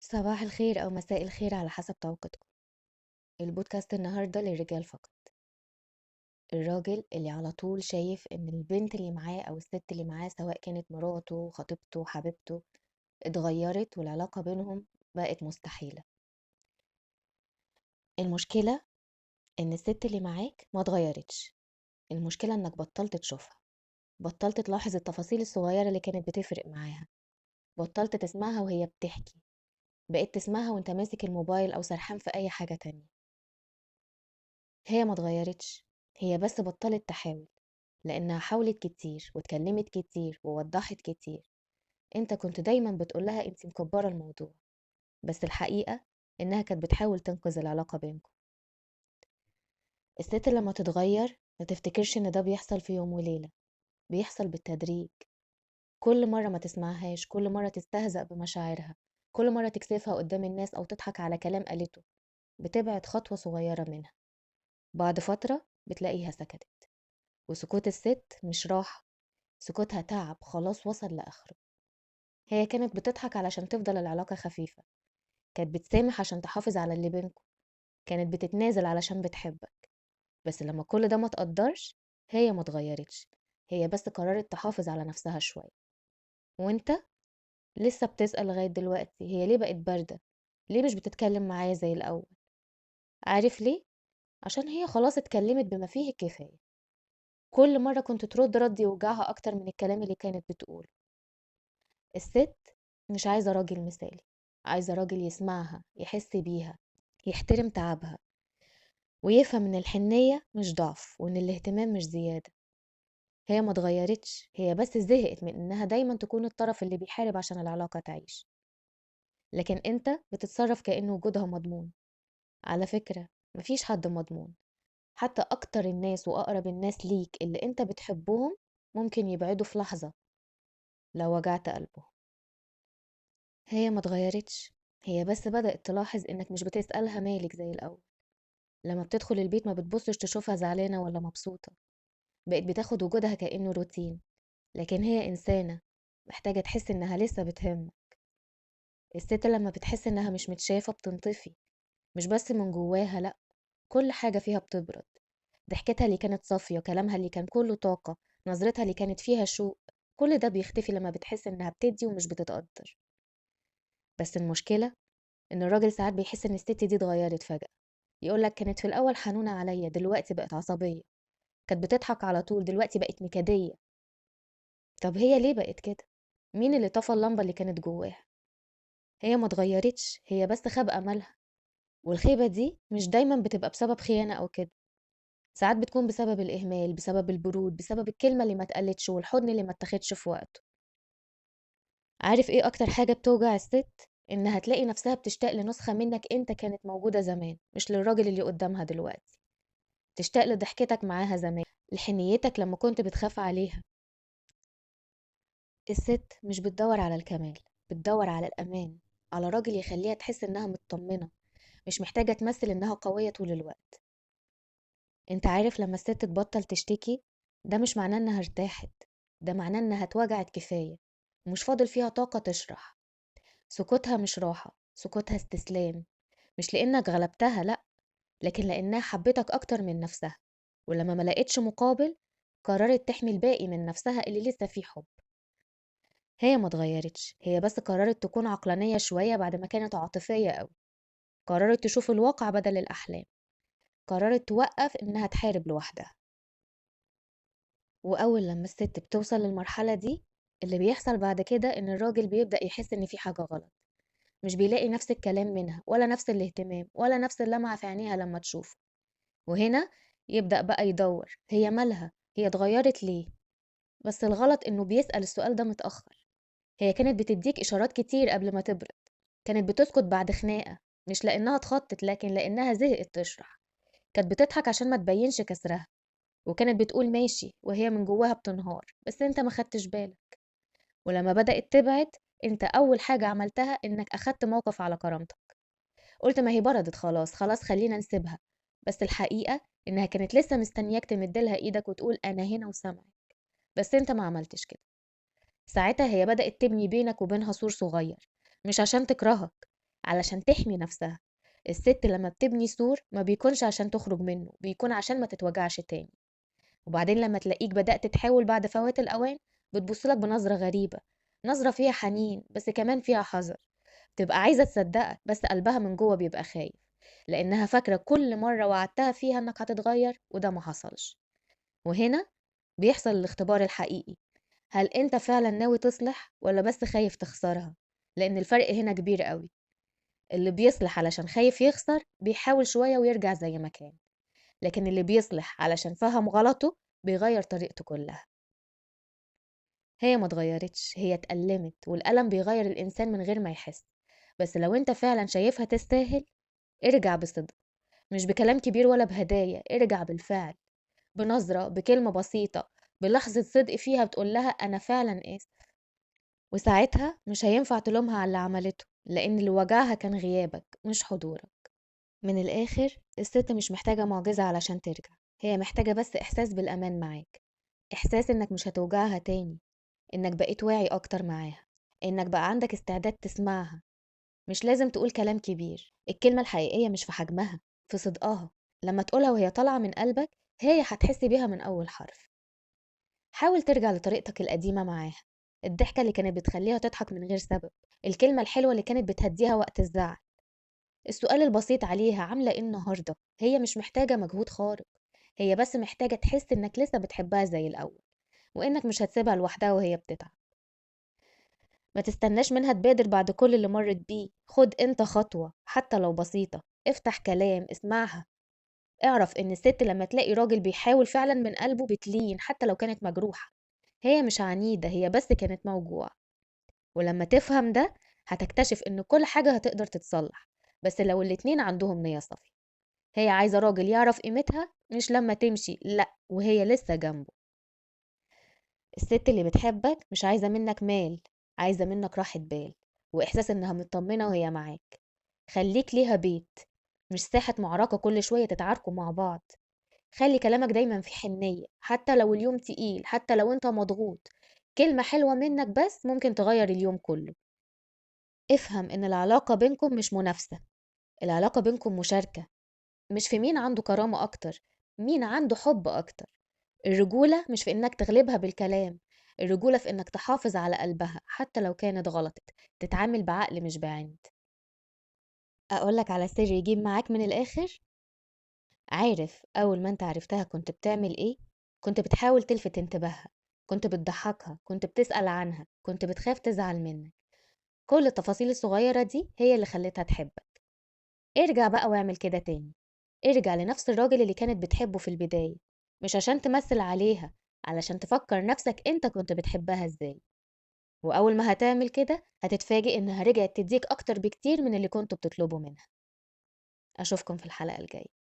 صباح الخير أو مساء الخير على حسب توقيتكم. البودكاست النهاردة للرجال فقط. الراجل اللي على طول شايف إن البنت اللي معاه أو الست اللي معاه سواء كانت مراته خطيبته حبيبته اتغيرت والعلاقة بينهم بقت مستحيلة. المشكلة إن الست اللي معاك ما اتغيرتش. المشكلة إنك بطلت تشوفها، بطلت تلاحظ التفاصيل الصغيرة اللي كانت بتفرق معاها، بطلت تسمعها وهي بتحكي، بقيت تسمعها وانت ماسك الموبايل أو سرحان في أي حاجة تانية. هي ما اتغيرتش، هي بس بطلت تحاول، لأنها حاولت كتير واتكلمت كتير ووضحت كتير. انت كنت دايما بتقولها انت مكبرة الموضوع، بس الحقيقة انها كانت بتحاول تنقذ العلاقة بينكم. الست لما تتغير ما تفتكرش ان ده بيحصل في يوم وليلة، بيحصل بالتدريج. كل مرة ما تسمعهاش، كل مرة تستهزأ بمشاعرها، كل مرة تكسفها قدام الناس أو تضحك على كلام قالته، بتبعد خطوة صغيرة منها. بعد فترة بتلاقيها سكتت. وسكوت الست مش راحة، سكوتها تعب خلاص وصل لآخره. هي كانت بتضحك علشان تفضل العلاقة خفيفة، كانت بتسامح عشان تحافظ على اللي بينكم، كانت بتتنازل علشان بتحبك. بس لما كل ده ما تقدرش، هي ما اتغيرتش، هي بس قررت تحافظ على نفسها شوية. وانت لسه بتسأل لغاية دلوقتي هي ليه بقت باردة، ليه مش بتتكلم معايا زي الأول؟ عارف ليه؟ عشان هي خلاص اتكلمت بما فيه الكفاية. كل مرة كنت ترد رد يوجعها أكتر من الكلام اللي كانت بتقوله. الست مش عايزة راجل مثالي، عايزة راجل يسمعها يحس بيها، يحترم تعبها، ويفهم ان الحنية مش ضعف وان الاهتمام مش زيادة. هي ما اتغيرتش، هي بس زهقت من انها دايما تكون الطرف اللي بيحارب عشان العلاقة تعيش. لكن انت بتتصرف كأن وجودها مضمون. على فكرة، مفيش حد مضمون. حتى اكتر الناس واقرب الناس ليك اللي انت بتحبهم ممكن يبعدوا في لحظة لو وجعت قلبه. هي ما اتغيرتش، هي بس بدأت تلاحظ انك مش بتسألها مالك زي الأول. لما بتدخل البيت ما بتبصش تشوفها زعلانة ولا مبسوطة، بقت بتاخد وجودها كأنه روتين. لكن هي إنسانة، محتاجة تحس إنها لسه بتهم. الست لما بتحس إنها مش متشافة بتنطفي، مش بس من جواها لأ، كل حاجة فيها بتبرد. ضحكتها اللي كانت صافية، كلامها اللي كان كله طاقة، نظرتها اللي كانت فيها شوق، كل ده بيختفي لما بتحس إنها بتدي ومش بتتقدر. بس المشكلة إن الراجل ساعات بيحس إن الست دي اتغيرت فجأة. يقولك كانت في الأول حنونة عليا دلوقتي بقت عصبية، كانت بتضحك على طول دلوقتي بقت نكدية. طب هي ليه بقت كده؟ مين اللي طفى اللمبة اللي كانت جواها؟ هي ما اتغيرتش، هي بس خاب أملها. والخيبة دي مش دايما بتبقى بسبب خيانة أو كده، ساعات بتكون بسبب الإهمال، بسبب البرود، بسبب الكلمة اللي ما اتقالتش والحضن اللي ما اتاخدش في وقته. عارف ايه أكتر حاجة بتوجع الست؟ إنها تلاقي نفسها بتشتاق لنسخة منك انت كانت موجودة زمان، مش للراجل اللي قدامها دلوقتي. تشتاق لضحكتك معاها زمان، لحنيتك لما كنت بتخاف عليها. الست مش بتدور على الكمال، بتدور على الأمان، على راجل يخليها تحس إنها مطمنة، مش محتاجة تمثل إنها قوية طول الوقت. انت عارف لما الست تبطل تشتكي، ده مش معناه إنها ارتاحت، ده معناه إنها اتوجعت كفاية ومش فاضل فيها طاقة تشرح. سكوتها مش راحة، سكوتها استسلام. مش لأنك غلبتها لأ، لكن لأنها حبتك أكتر من نفسها. ولما ما لقيتش مقابل، قررت تحمي الباقي من نفسها اللي لسه فيه حب. هي ما اتغيرتش، هي بس قررت تكون عقلانية شوية بعد ما كانت عاطفية قوي. قررت تشوف الواقع بدل الأحلام، قررت توقف إنها تحارب لوحدها. وأول لما الست بتوصل للمرحلة دي، اللي بيحصل بعد كده إن الراجل بيبدأ يحس إن في حاجة غلط. مش بيلاقي نفس الكلام منها ولا نفس الاهتمام ولا نفس اللمعة في عينيها لما تشوفه. وهنا يبدأ بقى يدور هي مالها، هي اتغيرت ليه. بس الغلط إنه بيسأل السؤال ده متأخر. هي كانت بتديك إشارات كتير قبل ما تبرد، كانت بتسكت بعد خناقة، مش لأنها اتخطت لكن لأنها زهقت تشرح. كانت بتضحك عشان ما تبينش كسرها، وكانت بتقول ماشي وهي من جواها بتنهار بس انت ما خدتش بالك. ولما بدأت تبعد، انت أول حاجة عملتها إنك أخدت موقف على كرامتك. قلت ما هي بردت خلاص خلاص خلينا نسيبها. بس الحقيقة إنها كانت لسه مستنياك تمدلها إيدك وتقول أنا هنا وسامعك. بس انت ما عملتش كده. ساعتها هي بدأت تبني بينك وبينها سور صغير، مش عشان تكرهك، علشان تحمي نفسها. الست لما بتبني سور ما بيكونش عشان تخرج منه، بيكون عشان ما تتوجعش تاني. وبعدين لما تلاقيك بدأت تحاول بعد فوات الأوان، بتبصلك بنظرة غريبة، نظرة فيها حنين بس كمان فيها حذر. تبقى عايزة تصدقك بس قلبها من جوه بيبقى خايف، لأنها فاكرة كل مرة وعدتها فيها إنك هتتغير وده ما حصلش. وهنا بيحصل الاختبار الحقيقي، هل أنت فعلا ناوي تصلح ولا بس خايف تخسرها؟ لأن الفرق هنا كبير قوي. اللي بيصلح علشان خايف يخسر بيحاول شوية ويرجع زي ما كان، لكن اللي بيصلح علشان فهم غلطه بيغير طريقته كلها. هي ما اتغيرتش، هي اتألمت، والألم بيغير الإنسان من غير ما يحس. بس لو انت فعلا شايفها تستاهل، ارجع بصدق، مش بكلام كبير ولا بهدايا، ارجع بالفعل، بنظرة، بكلمة بسيطة، بلحظة صدق فيها بتقول لها أنا فعلا آسف. وساعتها مش هينفع تلومها على اللي عملته، لأن اللي وجعها كان غيابك مش حضورك. من الآخر، الست مش محتاجة معجزة علشان ترجع، هي محتاجة بس إحساس بالأمان معاك، إحساس إنك مش هتوجعها تاني، إنك بقيت واعي أكتر معاها، إنك بقى عندك استعداد تسمعها. مش لازم تقول كلام كبير، الكلمة الحقيقية مش في حجمها، في صدقها. لما تقولها وهي طالعة من قلبك، هي هتحس بيها من أول حرف. حاول ترجع لطريقتك القديمة معاها، الضحكة اللي كانت بتخليها تضحك من غير سبب، الكلمة الحلوة اللي كانت بتهديها وقت الزعل، السؤال البسيط عليها عاملة ايه النهاردة. هي مش محتاجة مجهود خارق، هي بس محتاجة تحس انك لسه بتحبها زي الأول، وانك مش هتسيبها لوحدها وهي بتتعب. ما تستناش منها تبادر بعد كل اللي مرت بيه، خد انت خطوة حتى لو بسيطة، افتح كلام، اسمعها. اعرف ان الست لما تلاقي راجل بيحاول فعلا من قلبه بتلين حتى لو كانت مجروحة. هي مش عنيدة، هي بس كانت موجوعة. ولما تفهم ده، هتكتشف ان كل حاجة هتقدر تتصلح، بس لو الاتنين عندهم نية صافية. هي عايزة راجل يعرف قيمتها، مش لما تمشي، لأ وهي لسه جنبه. الست اللي بتحبك مش عايزة منك مال، عايزة منك راحة بال، وإحساس إنها مطمنة وهي معاك. خليك ليها بيت، مش ساحة معركة كل شوية تتعاركوا مع بعض. خلي كلامك دايما في حنية، حتى لو اليوم تقيل، حتى لو انت مضغوط، كلمة حلوة منك بس ممكن تغير اليوم كله. افهم إن العلاقة بينكم مش منافسة، العلاقة بينكم مشاركة، مش في مين عنده كرامة أكتر، مين عنده حب أكتر. الرجولة مش في إنك تغلبها بالكلام، الرجولة في إنك تحافظ على قلبها حتى لو كانت غلطت، تتعامل بعقل مش بعند. أقولك على سر يجيب معاك من الآخر. عارف أول ما أنت عرفتها كنت بتعمل إيه؟ كنت بتحاول تلفت انتباهها، كنت بتضحكها، كنت بتسأل عنها، كنت بتخاف تزعل منك. كل التفاصيل الصغيرة دي هي اللي خلتها تحبك. ارجع بقى واعمل كده تاني، ارجع لنفس الراجل اللي كانت بتحبه في البداية، مش عشان تمثل عليها، علشان تفكر نفسك انت كنت بتحبها ازاي. وأول ما هتعمل كده هتتفاجئ إنها رجعت تديك أكتر بكتير من اللي كنتوا بتطلبوا منها. أشوفكم في الحلقة الجاية.